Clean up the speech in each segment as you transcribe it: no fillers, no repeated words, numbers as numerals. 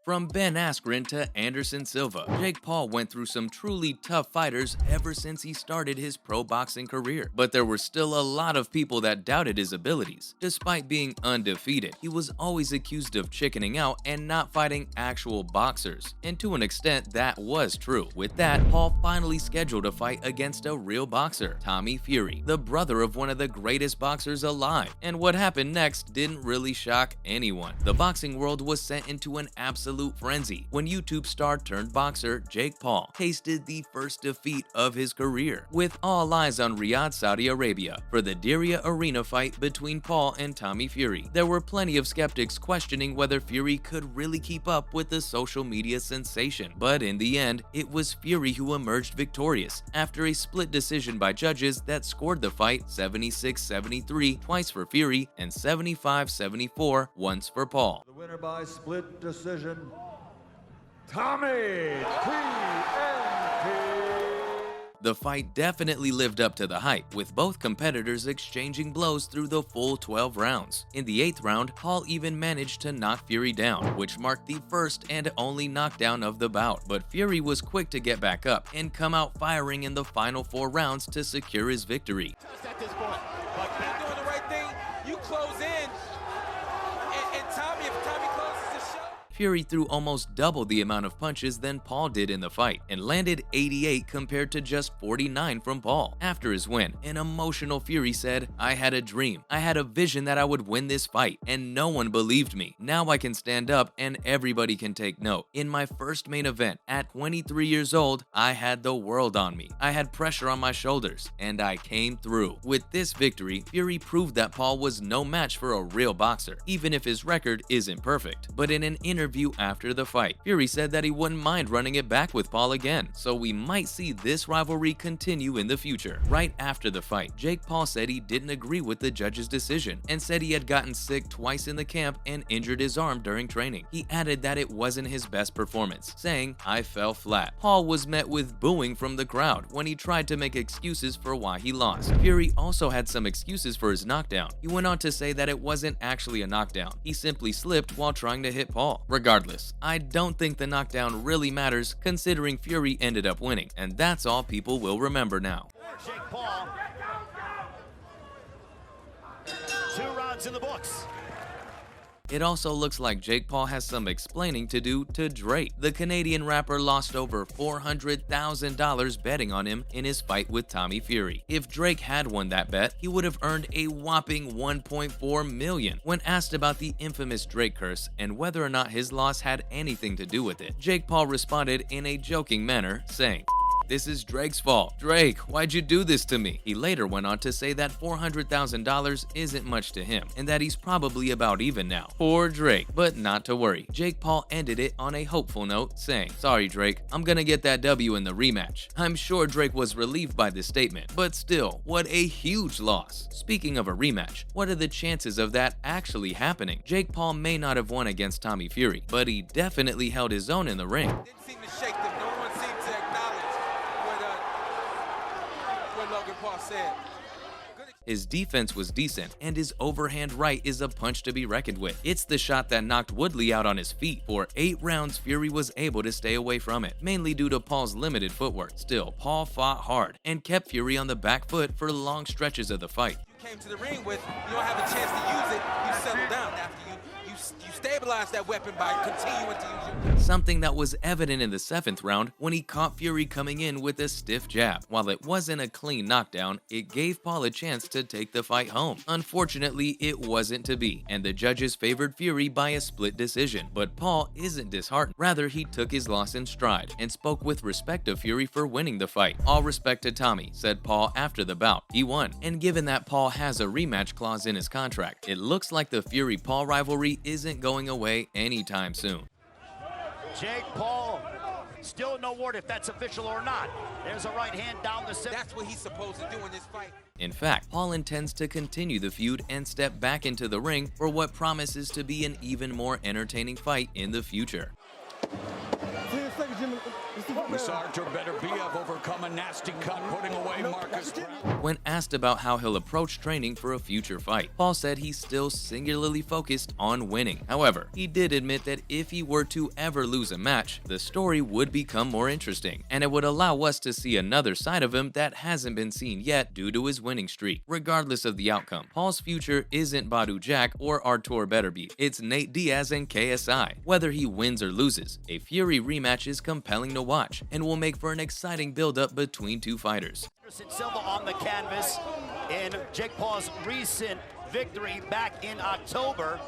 From Ben Askren to Anderson Silva, Jake Paul went through some truly tough fighters ever since he started his pro boxing career. But there were still a lot of people that doubted his abilities. Despite being undefeated, he was always accused of chickening out and not fighting actual boxers. And to an extent, that was true. With that, Paul finally scheduled a fight against a real boxer, Tommy Fury, the brother of one of the greatest boxers alive. And what happened next didn't really shock anyone. The boxing world was sent into an absolute frenzy when YouTube star turned boxer Jake Paul tasted the first defeat of his career, with all eyes on Riyadh, Saudi Arabia for the Diriyah Arena fight between Paul and Tommy Fury. There were plenty of skeptics questioning whether Fury could really keep up with the social media sensation, but in the end, it was Fury who emerged victorious after a split decision by judges that scored the fight 76-73 twice for Fury and 75-74 once for Paul. The winner by split decision, Tommy TNT. The fight definitely lived up to the hype, with both competitors exchanging blows through the full 12 rounds. In the 8th round, Paul even managed to knock Fury down, which marked the first and only knockdown of the bout. But Fury was quick to get back up and come out firing in the final 4 rounds to secure his victory. At this point, but you're doing the right thing. You close in, and Tommy, if Tommy closes the show. Fury threw almost double the amount of punches than Paul did in the fight and landed 88 compared to just 49 from Paul. After his win, an emotional Fury said, "I had a dream. I had a vision that I would win this fight, and no one believed me. Now I can stand up and everybody can take note. In my first main event, at 23 years old, I had the world on me. I had pressure on my shoulders, and I came through." With this victory, Fury proved that Paul was no match for a real boxer, even if his record isn't perfect. But in an interview after the fight, Fury said that he wouldn't mind running it back with Paul again, so we might see this rivalry continue in the future. Right after the fight, Jake Paul said he didn't agree with the judge's decision and said he had gotten sick twice in the camp and injured his arm during training. He added that it wasn't his best performance, saying, "I fell flat." Paul was met with booing from the crowd when he tried to make excuses for why he lost. Fury also had some excuses for his knockdown. He went on to say that it wasn't actually a knockdown. He simply slipped while trying to hit Paul. Regardless, I don't think the knockdown really matters considering Fury ended up winning, and that's all people will remember now. Jake Paul. 2 rounds in the books. It also looks like Jake Paul has some explaining to do to Drake. The Canadian rapper lost over $400,000 betting on him in his fight with Tommy Fury. If Drake had won that bet, he would have earned a whopping $1.4 million. When asked about the infamous Drake curse and whether or not his loss had anything to do with it, Jake Paul responded in a joking manner, saying, "This is Drake's fault. Drake, why'd you do this to me?" He later went on to say that $400,000 isn't much to him and that he's probably about even now. Poor Drake, but not to worry. Jake Paul ended it on a hopeful note, saying, "Sorry Drake, I'm gonna get that W in the rematch." I'm sure Drake was relieved by this statement, but still, what a huge loss. Speaking of a rematch, what are the chances of that actually happening? Jake Paul may not have won against Tommy Fury, but he definitely held his own in the ring. Didn't seem to shake them. No one seemed to acknowledge what Logan Paul said. His defense was decent, and his overhand right is a punch to be reckoned with. It's the shot that knocked Woodley out on his feet. For 8 rounds, Fury was able to stay away from it, mainly due to Paul's limited footwork. Still, Paul fought hard and kept Fury on the back foot for long stretches of the fight. You came to the ring with, you don't have a chance to use it, you settle down after you stabilize that weapon by continuing to use it. Something that was evident in the 7th round when he caught Fury coming in with a stiff jab. While it wasn't a clean knockdown, it gave Paul a chance to take the fight home. Unfortunately, it wasn't to be, and the judges favored Fury by a split decision. But Paul isn't disheartened. Rather, he took his loss in stride and spoke with respect of Fury for winning the fight. "All respect to Tommy," said Paul after the bout. He won, and given that Paul has a rematch clause in his contract, it looks like the Fury-Paul rivalry isn't going away anytime soon. Jake Paul, still no word if that's official or not. There's a right hand down the center. That's what he's supposed to do in this fight. In fact, Paul intends to continue the feud and step back into the ring for what promises to be an even more entertaining fight in the future. 10 seconds, Jimmy. We saw Artur Beterbiev overcome a nasty cut, putting away Marcus Brown. When asked about how he'll approach training for a future fight, Paul said he's still singularly focused on winning. However, he did admit that if he were to ever lose a match, the story would become more interesting, and it would allow us to see another side of him that hasn't been seen yet due to his winning streak. Regardless of the outcome, Paul's future isn't Badou Jack or Artur Beterbiev, it's Nate Diaz and KSI. Whether he wins or loses, a Fury rematch is compelling to watch and will make for an exciting build-up between two fighters. Anderson Silva on the canvas in Jake Paul's recent victory back in October.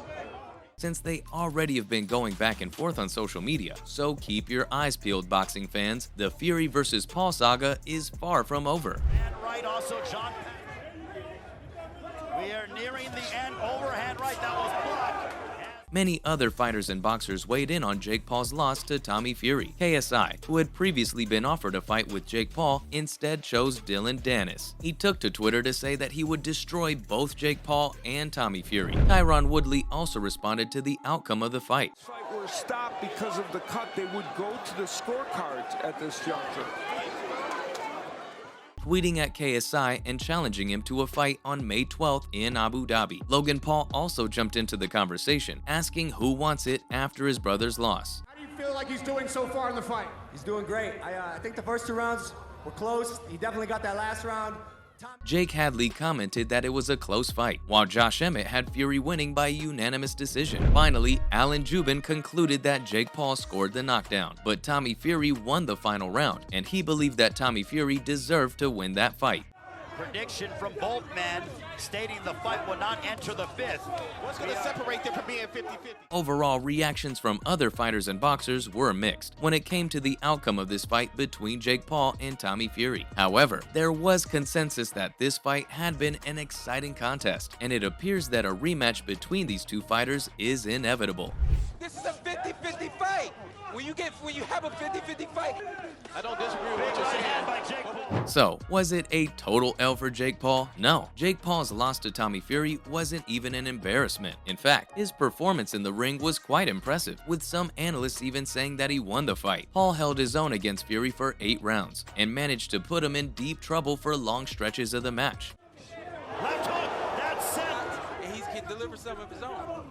Since they already have been going back and forth on social media, so keep your eyes peeled, boxing fans. The Fury versus Paul saga is far from over. And right also John. We are nearing the end. Overhand right, that was blocked. Many other fighters and boxers weighed in on Jake Paul's loss to Tommy Fury. KSI, who had previously been offered a fight with Jake Paul, instead chose Dylan Dennis. He took to Twitter to say that he would destroy both Jake Paul and Tommy Fury. Tyron Woodley also responded to the outcome of the fight. This fight were stopped because of the cut, they would go to the scorecards at this juncture. Tweeting at KSI and challenging him to a fight on May 12th in Abu Dhabi. Logan Paul also jumped into the conversation, asking who wants it after his brother's loss. How do you feel like he's doing so far in the fight? He's doing great. I think the first 2 rounds were close. He definitely got that last round. Jake Hadley commented that it was a close fight, while Josh Emmett had Fury winning by unanimous decision. Finally, Alan Jubin concluded that Jake Paul scored the knockdown, but Tommy Fury won the final round, and he believed that Tommy Fury deserved to win that fight. Prediction from both men stating the fight will not enter the 5th. What's going to separate them from being 50-50? Overall, reactions from other fighters and boxers were mixed when it came to the outcome of this fight between Jake Paul and Tommy Fury. However, there was consensus that this fight had been an exciting contest, and it appears that a rematch between these two fighters is inevitable. This is a 50-50 fight. When you have a 50-50 fight, I don't disagree with what you're saying. By Jake Paul. So, was it a total L for Jake Paul? No. Jake Paul's loss to Tommy Fury wasn't even an embarrassment. In fact, his performance in the ring was quite impressive, with some analysts even saying that he won the fight. Paul held his own against Fury for 8 rounds and managed to put him in deep trouble for long stretches of the match. Left hook, that's set. And he can deliver some of his own.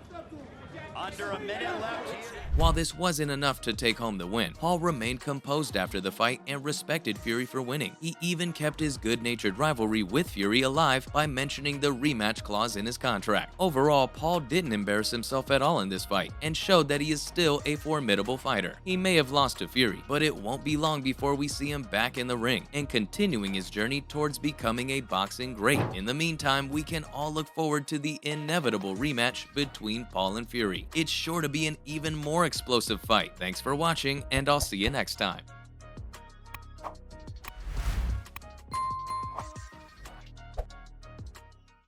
Under a minute left here. While this wasn't enough to take home the win, Paul remained composed after the fight and respected Fury for winning. He even kept his good-natured rivalry with Fury alive by mentioning the rematch clause in his contract. Overall, Paul didn't embarrass himself at all in this fight and showed that he is still a formidable fighter. He may have lost to Fury, but it won't be long before we see him back in the ring and continuing his journey towards becoming a boxing great. In the meantime, we can all look forward to the inevitable rematch between Paul and Fury. It's sure to be an even more explosive fight. Thanks for watching, and I'll see you next time.